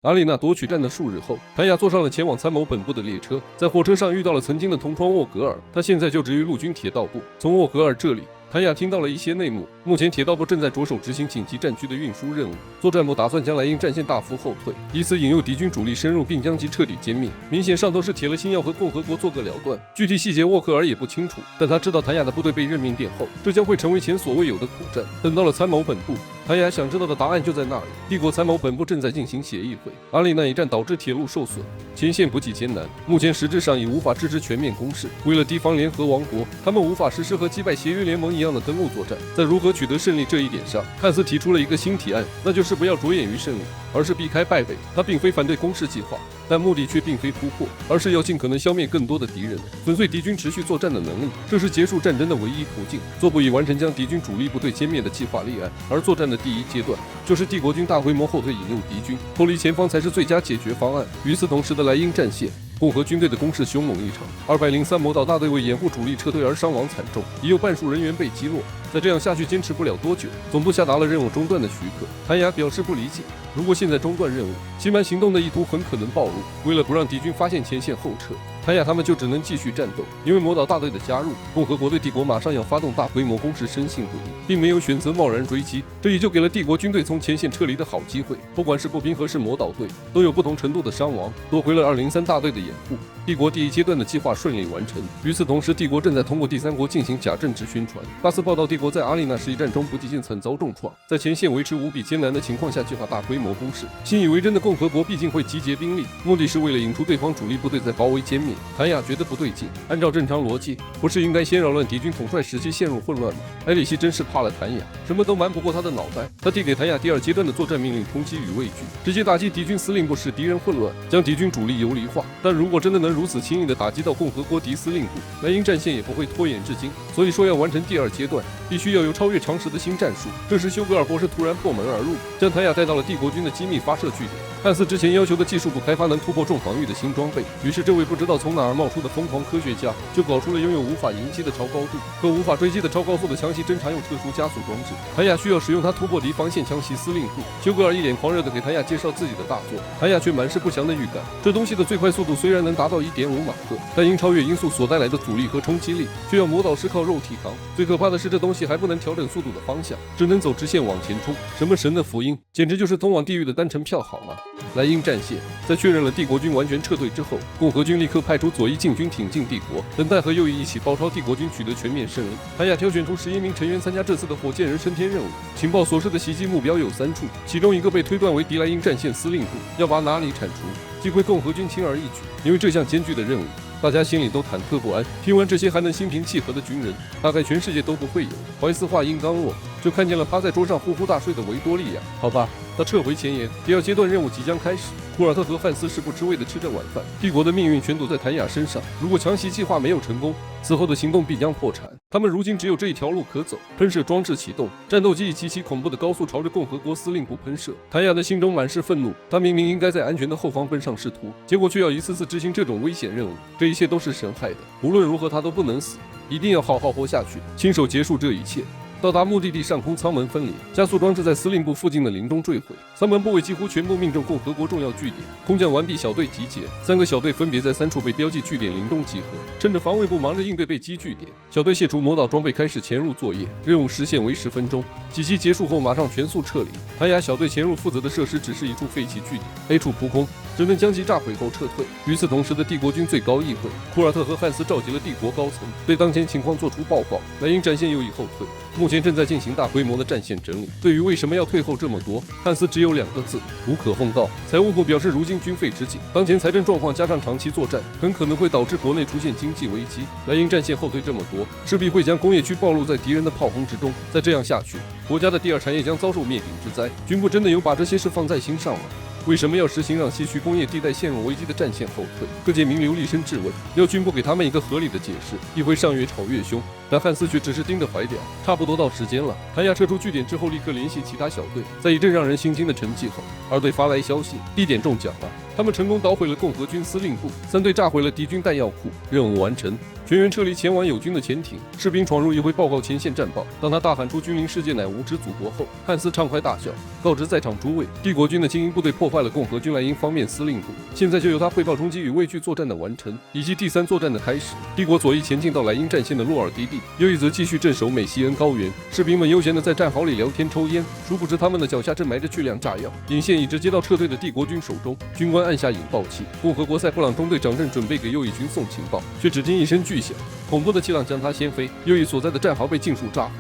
阿丽娜夺取站的数日后，谭雅坐上了前往参谋本部的列车，在火车上遇到了曾经的同窗沃格尔，他现在就职于陆军铁道部。从沃格尔这里，谭雅听到了一些内幕。目前铁道部正在着手执行紧急战区的运输任务，作战部打算将莱茵战线大幅后退，以此引诱敌军主力深入，并将其彻底歼灭。明显上头是铁了心要和共和国做个了断，具体细节沃克尔也不清楚，但他知道谭雅的部队被任命殿后，这将会成为前所未有的苦战。等到了参谋本部，谭雅想知道的答案就在那里。帝国参谋本部正在进行协议会，阿里那一战导致铁路受损，前线不计艰难，目前实质上已无法支持全面攻势。为了提防联合王国，他们无法实施和击败协约联盟一样的登陆作战。在如何取得胜利这一点上，汉斯提出了一个新提案，那就是不要着眼于胜利，而是避开败北。他并非反对攻势计划，但目的却并非突破，而是要尽可能消灭更多的敌人，粉碎敌军持续作战的能力。这是结束战争的唯一途径。作部已完成将敌军主力部队歼灭的计划立案，而作战的第一阶段就是帝国军大规模后退，引诱敌军脱离前方才是最佳解决方案。与此同时的莱茵战线，共和军队的攻势凶猛异常，203魔导大队为掩护主力撤退而伤亡惨重，已有半数人员被击落。再这样下去坚持不了多久，总部下达了任务中断的许可。谭雅表示不理解，如果现在中断任务，欺瞒行动的意图很可能暴露。为了不让敌军发现前线后撤，谭雅他们就只能继续战斗。因为魔导大队的加入，共和国对帝国马上要发动大规模攻势深信不疑，并没有选择贸然追击，这也就给了帝国军队从前线撤离的好机会。不管是步兵还是魔导队，都有不同程度的伤亡，夺回了203大队的掩护。帝国第一阶段的计划顺利完成。与此同时，帝国正在通过第三国进行假政治宣传。大肆报道帝国在阿里纳市一战中不计建惨遭重创，在前线维持无比艰难的情况下计划大规模攻势。信以为真的共和国毕竟会集结兵力，目的是为了引出对方主力部队再包围歼灭。谭雅觉得不对劲，按照正常逻辑，不是应该先扰乱敌军统帅，使其陷入混乱吗？埃里希真是怕了谭雅，什么都瞒不过他的脑袋。他递给谭雅第二阶段的作战命令：冲击与畏惧，直接打击敌军司令部，使敌人混乱，将敌军主力游离化。但如果真的能如此轻易地打击到共和国敌司令部，莱茵战线也不会拖延至今。所以说要完成第二阶段，必须要有超越常识的新战术。这时休格尔博士突然破门而入，将谭雅带到了帝国军的机密发射据点。汉斯之前要求的技术部开发能突破重防御的新装备，于是这位不知道从哪儿冒出的疯狂科学家就搞出了拥有无法迎击的超高度和无法追击的超高速的强袭侦察用特殊加速装置。谭雅需要使用它突破敌防线，强袭司令部。休格尔一脸狂热地给谭雅介绍自己的大作，谭雅却满是不祥的预感。这东西的最快速度虽然能达到1.5马赫，但因超越音速所带来的阻力和冲击力，却要魔导师靠肉体扛。最可怕的是，这东西还不能调整速度的方向，只能走直线往前冲。什么神的福音，简直就是通往地狱的单程票好吗？莱茵战线在确认了帝国军完全撤退之后，共和军立刻派出左翼禁军挺进帝国，等待和右翼一起包抄帝国军，取得全面胜利。谭雅挑选出11名成员参加这次的火箭人升天任务。情报所示的袭击目标有3处，其中一个被推断为敌莱茵战线司令部，要把哪里铲除，击溃共和军轻而易举。因为这项艰巨的任务，大家心里都忐忑不安。听完这些还能心平气和的军人，大概全世界都不会有。怀斯话音刚落，就看见了趴在桌上呼呼大睡的维多利亚。好吧，他撤回前言，第二阶段任务即将开始。库尔特和汉斯是不知味地吃着晚饭。帝国的命运全赌在谭雅身上，如果强袭计划没有成功，此后的行动必将破产。他们如今只有这一条路可走。喷射装置启动，战斗机以极其恐怖的高速朝着共和国司令部喷射。谭雅的心中满是愤怒，他明明应该在安全的后方奔上仕途，结果却要一次次执行这种危险任务。这一切都是神害的，无论如何他都不能死，一定要好好活下去，亲手结束这一切。到达目的地上空，舱门分离，加速装置在司令部附近的林中坠毁，舱门部位几乎全部命中共和国重要据点。空降完毕，小队集结，3个小队分别在3处被标记据点林中集合。趁着防卫部忙着应对被击据点，小队卸除魔导装备，开始潜入作业。任务时限为10分钟，袭击结束后马上全速撤离。谭雅小队潜入负责的设施只是一处废弃据点 ，A 处扑空，只能将其炸毁后撤退。与此同时的帝国军最高议会，库尔特和汉斯召集了帝国高层，对当前情况作出报告。莱茵战线又已后退，目前正在进行大规模的战线整理。对于为什么要退后这么多，汉斯只有2个字：无可奉告。财务部表示，如今军费吃紧，当前财政状况加上长期作战，很可能会导致国内出现经济危机。莱茵战线后退这么多，势必会将工业区暴露在敌人的炮轰之中。再这样下去，国家的第二产业将遭受灭顶之灾。军部真的有把这些事放在心上吗？为什么要实行让西区工业地带陷入危机的战线后退？各界名流厉声质问，要军部给他们一个合理的解释。一回上越吵越凶，但汉斯却只是盯着怀表。差不多到时间了，谭雅撤出据点之后，立刻联系其他小队。在一阵让人心惊的沉寂后，2队发来消息，地点中奖了，他们成功捣毁了共和军司令部，3队炸毁了敌军弹药库。任务完成，全员撤离前往友军的潜艇。士兵闯入议会报告前线战报。当他大喊出“君临世界乃无知祖国”后，汉斯畅快大笑，告知在场诸位，帝国军的精英部队破坏了共和军莱茵方面司令部，现在就由他汇报冲击与畏惧作战的完成，以及第3作战的开始。帝国左翼前进到莱茵战线的洛尔基地，右翼则继续镇守美西恩高原。士兵们悠闲地在战壕里聊天抽烟，殊不知他们的脚下正埋着巨量炸药，引线已直接到撤退的帝国军手中。军官按下引爆器，共和国塞布朗中队长正准备给右翼军送情报，却只听一声巨响，恐怖的气浪将他掀飞，右翼所在的战壕被尽数炸毁，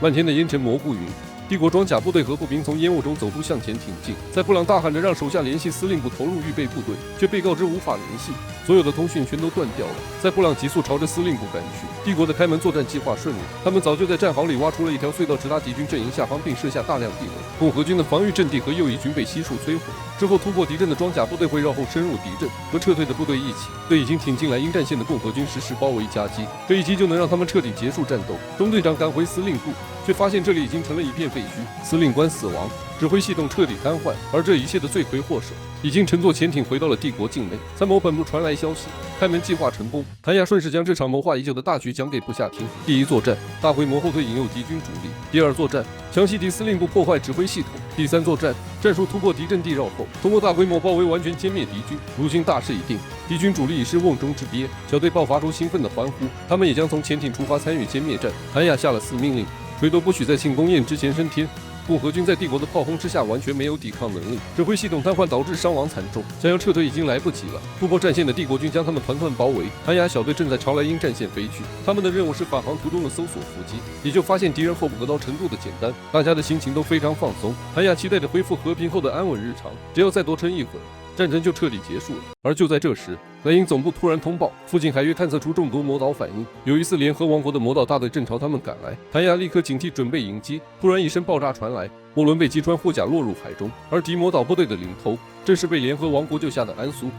漫天的烟尘蘑菇云。帝国装甲部队和步兵从烟雾中走出，向前挺进。在布朗大喊着让手下联系司令部投入预备部队，却被告知无法联系，所有的通讯全都断掉了。在布朗急速朝着司令部赶去，帝国的开门作战计划顺利，他们早就在战壕里挖出了一条隧道，直达敌军阵营下方，并设下大量地雷。共和军的防御阵地和右翼军被悉数摧毁。之后突破敌阵的装甲部队会绕后深入敌阵，和撤退的部队一起对已经挺进莱茵战线的共和军实施包围夹击。这一击就能让他们彻底结束战斗。中队长赶回司令部，却发现这里已经成了一片废墟，司令官死亡，指挥系统彻底瘫痪，而这一切的罪魁祸首已经乘坐潜艇回到了帝国境内。参谋本部传来消息，开门计划成功。谭雅顺势将这场谋划已久的大局讲给部下听。第1作战，大规模后退引诱敌军主力；第2作战，强袭敌司令部，破坏指挥系统；第3作战，战术突破敌阵地绕后，通过大规模包围完全歼灭敌军。如今大势已定，敌军主力已是瓮中之鳖，小队爆发出兴奋的欢呼，他们也将从潜艇出发参与歼灭战。谭雅下了4命令，谁都不许在庆功宴之前升天。共和军在帝国的炮轰之下完全没有抵抗能力，指挥系统瘫痪导致伤亡惨重，想要撤退已经来不及了。突破战线的帝国军将他们团团包围，谭雅小队正在朝莱茵战线飞去，他们的任务是返航途中的搜索伏击，也就发现敌人后不可刀程度的简单，大家的心情都非常放松。谭雅期待着恢复和平后的安稳日常，只要再多撑一会儿，战争就彻底结束了。而就在这时，莱茵总部突然通报，附近海域探测出众多魔岛反应，有疑似联合王国的魔岛大队正朝他们赶来。谭雅立刻警惕，准备迎击。突然一声爆炸传来，莫伦被击穿护甲落入海中，而敌魔岛部队的领头正是被联合王国救下的安苏。